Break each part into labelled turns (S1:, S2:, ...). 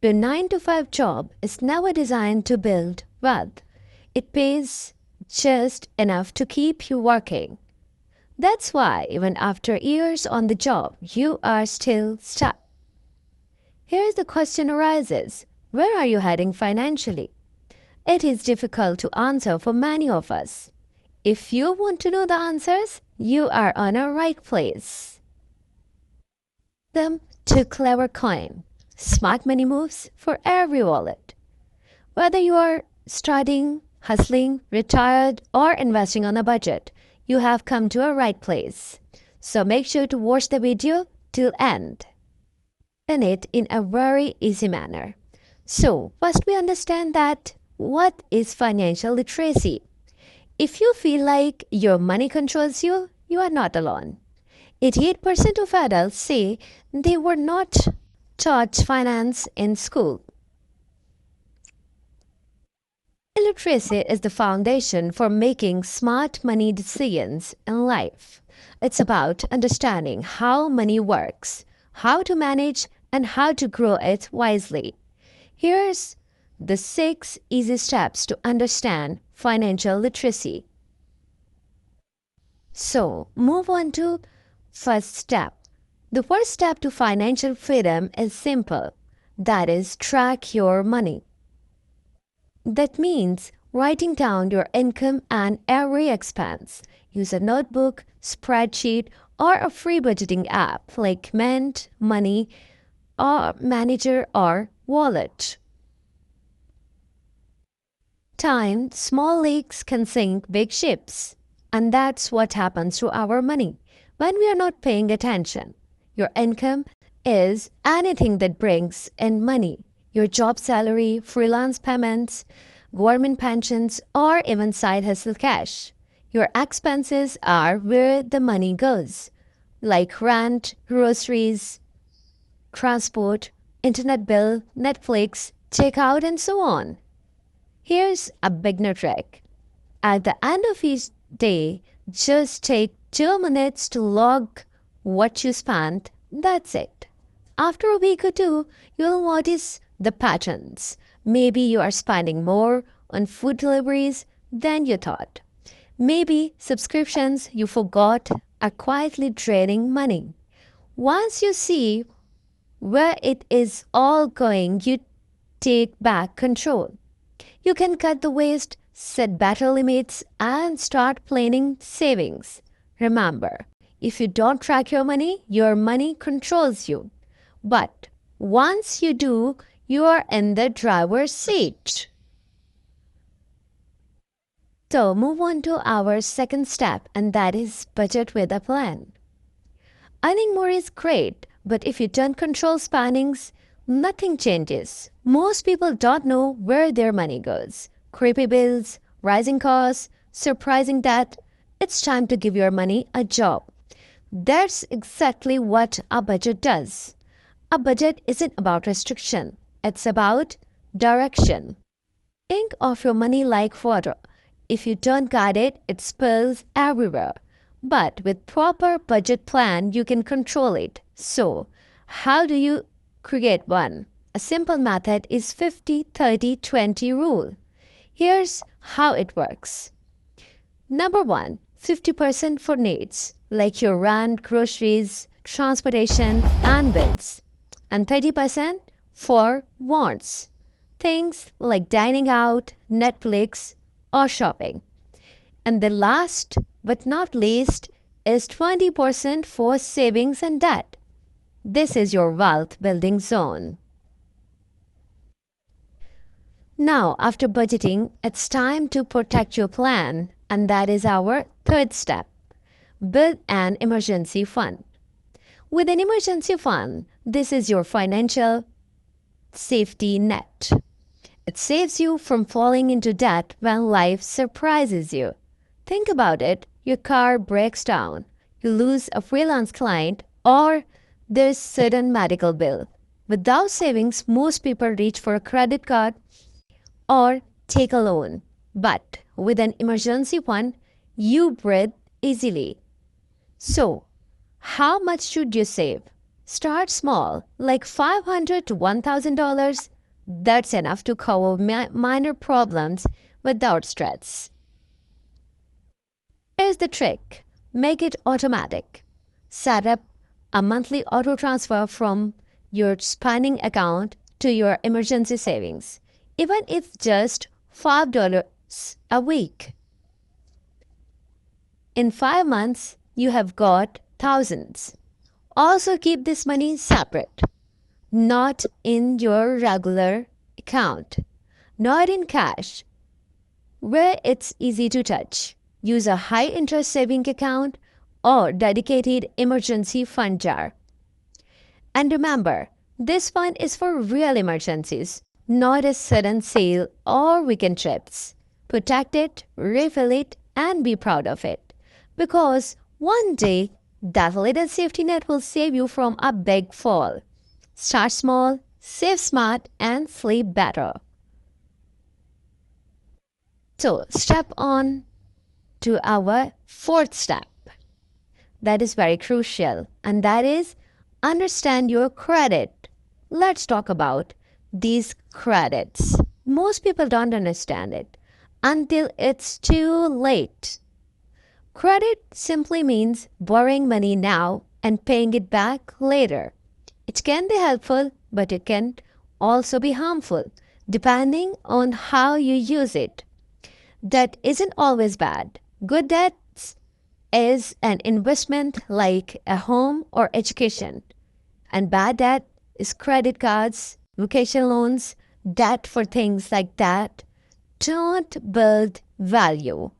S1: Your 9 to 5 job is never designed to build wealth. It pays just enough to keep you working. That's why, even after years on the job, you are still stuck. Here the question arises, where are you heading financially? It is difficult to answer for many of us. If you want to know the answers, you are on a right place. Them to Clever Coin. Smart money moves for every wallet. Whether you are starting, hustling, retired, or investing on a budget, you have come to a right place. So make sure to watch the video till end. And it in a very easy manner. So first we understand that what is financial literacy? If you feel like your money controls you, you are not alone. 88% of adults say they were not taught finance in school. Literacy is the foundation for making smart money decisions in life. It's about understanding how money works, how to manage, and how to grow it wisely. Here's the 6 easy steps to understand financial literacy. So, move on to first step. The first step to financial freedom is simple. That is, track your money. That means writing down your income and every expense. Use a notebook, spreadsheet, or a free budgeting app like Mint, Money, or Manager, or Wallet. Time, small leaks can sink big ships. And that's what happens to our money when we are not paying attention. Your income is anything that brings in money. Your job salary, freelance payments, government pensions, or even side hustle cash. Your expenses are where the money goes, like rent, groceries, transport, internet bill, Netflix, checkout, and so on. Here's a beginner trick. At the end of each day, just take 2 minutes to log what you spent. That's it. After a week or two, you'll notice the patterns. Maybe you are spending more on food deliveries than you thought. Maybe subscriptions you forgot are quietly draining money. Once you see where it is all going, you take back control. You can cut the waste, set better limits, and start planning savings. Remember, if you don't track your money controls you. But once you do, you are in the driver's seat. So move on to our second step, and that is budget with a plan. Earning more is great, but if you don't control spendings, nothing changes. Most people don't know where their money goes. Creepy bills, rising costs, surprising debt. It's time to give your money a job. That's exactly what a budget does. A budget isn't about restriction. It's about direction. Think of your money like water. If you don't guide it, it spills everywhere. But with proper budget plan, you can control it. So, how do you create one? A simple method is 50-30-20 rule. Here's how it works. Number 1, 50% for needs, like your rent, groceries, transportation, and bills. And 30% for wants, things like dining out, Netflix, or shopping. And the last but not least is 20% for savings and debt. This is your wealth building zone. Now, after budgeting, it's time to protect your plan, and that is our third step. Build an emergency fund. With an emergency fund, this is your financial safety net. It saves you from falling into debt when life surprises you. Think about it. Your car breaks down, you lose a freelance client, or there's sudden medical bill. Without savings, most people reach for a credit card or take a loan. But with an emergency fund, you breathe easily. So, how much should you save? Start small, like $500 to $1,000. That's enough to cover minor problems without stress. Here's the trick: make it automatic. Set up a monthly auto transfer from your spending account to your emergency savings, even if just $5 a week. In 5 months, you have got thousands. Also, keep this money separate, not in your regular account, not in cash, where it's easy to touch. Use a high interest saving account or dedicated emergency fund jar. And remember, this fund is for real emergencies, not a sudden sale or weekend trips. Protect it, refill it, and be proud of it. Because one day, that little safety net will save you from a big fall. Start small, save smart, and sleep better. So, step on to our fourth step. That is very crucial, and that is understand your credit. Let's talk about these credits. Most people don't understand it until it's too late. Credit simply means borrowing money now and paying it back later. It can be helpful, but it can also be harmful, depending on how you use it. Debt isn't always bad. Good debt is an investment like a home or education. And bad debt is credit cards, vacation loans, debt for things like that don't build value.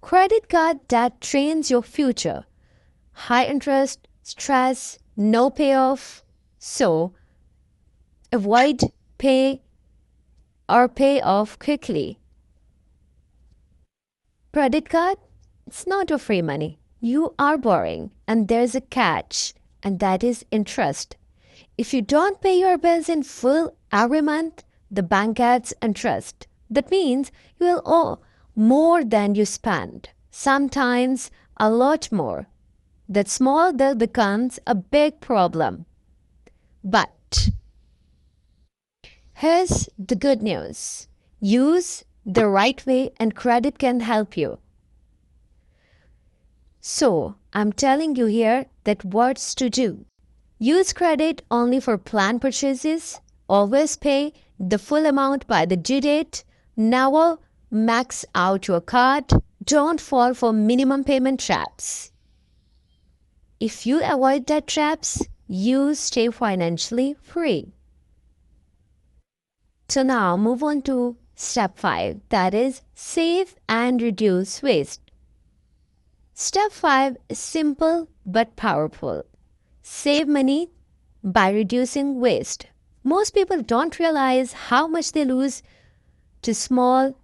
S1: Credit card debt drains your future. High interest, stress, no payoff. So, avoid pay off quickly. Credit card, it's not your free money. You are borrowing, and there's a catch, and that is interest. If you don't pay your bills in full every month, the bank adds interest. That means you will owe more than you spend, sometimes a lot more. That small bill becomes a big problem. But here's the good news: use the right way, and credit can help you. So, I'm telling you here that what's to do. Use credit only for planned purchases. Always pay the full amount by the due date. Never max out your card. Don't fall for minimum payment traps. If you avoid that traps, you stay financially free. So now move on to step 5, that is save and reduce waste. Step 5 is simple but powerful. Save money by reducing waste. Most people don't realize how much they lose to small,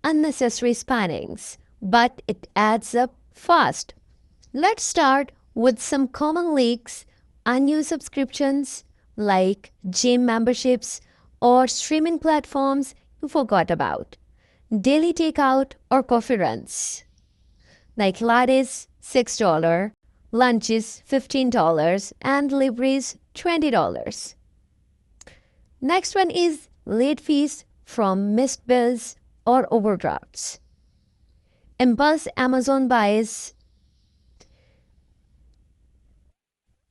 S1: unnecessary spendings, but it adds up fast. Let's start with some common leaks: unused subscriptions like gym memberships or streaming platforms you forgot about, daily takeout or coffee runs like lattes $6, lunches $15, and deliveries $20. Next one is late fees from missed bills or overdrafts. Impulse Amazon buys.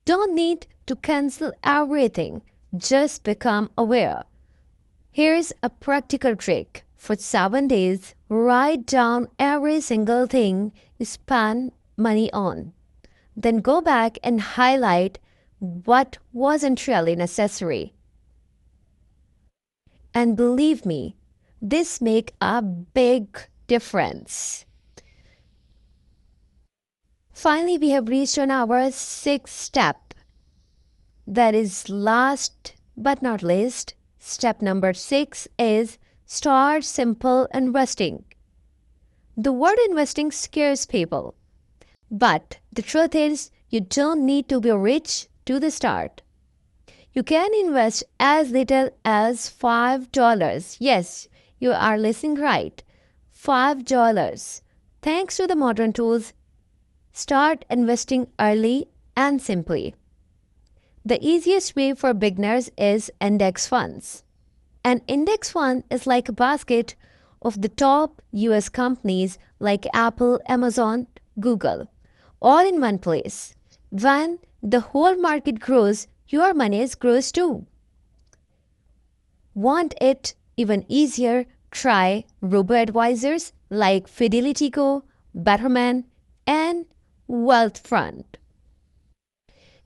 S1: Don't need to cancel everything, just become aware. Here's a practical trick. For 7 days, write down every single thing you spend money on. Then go back and highlight what wasn't really necessary. And believe me, this makes a big difference. Finally, we have reached on our 6th step. That is last but not least. Step number 6 is start simple investing. The word investing scares people. But the truth is, you don't need to be rich to the start. You can invest as little as $5. Yes, you are listening right. $5. Thanks to the modern tools, start investing early and simply. The easiest way for beginners is index funds. An index fund is like a basket of the top US companies like Apple, Amazon, Google, all in one place. When the whole market grows, your money grows too. Want it even easier? Try robo-advisors like Fidelity Go, Betterment, and Wealthfront.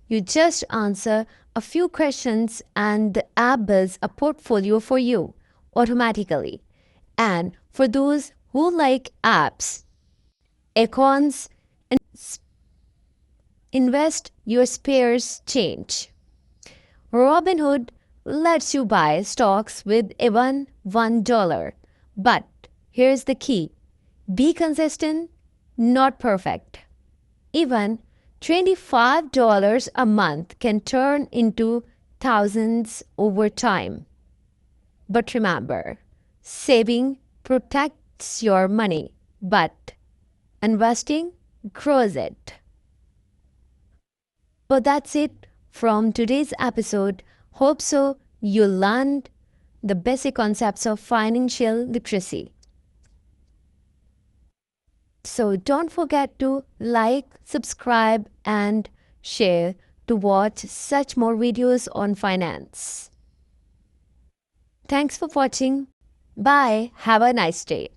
S1: You just answer a few questions and the app builds a portfolio for you automatically. And for those who like apps, Acorns, and invest your spares change. Robinhood lets you buy stocks with even $1. But here's the key: be consistent, not perfect. Even $25 a month can turn into thousands over time. But remember, saving protects your money, but investing grows it. But that's it from today's episode. Hope so you learned the basic concepts of financial literacy. So don't forget to like, subscribe, and share to watch such more videos on finance. Thanks for watching. Bye. Have a nice day.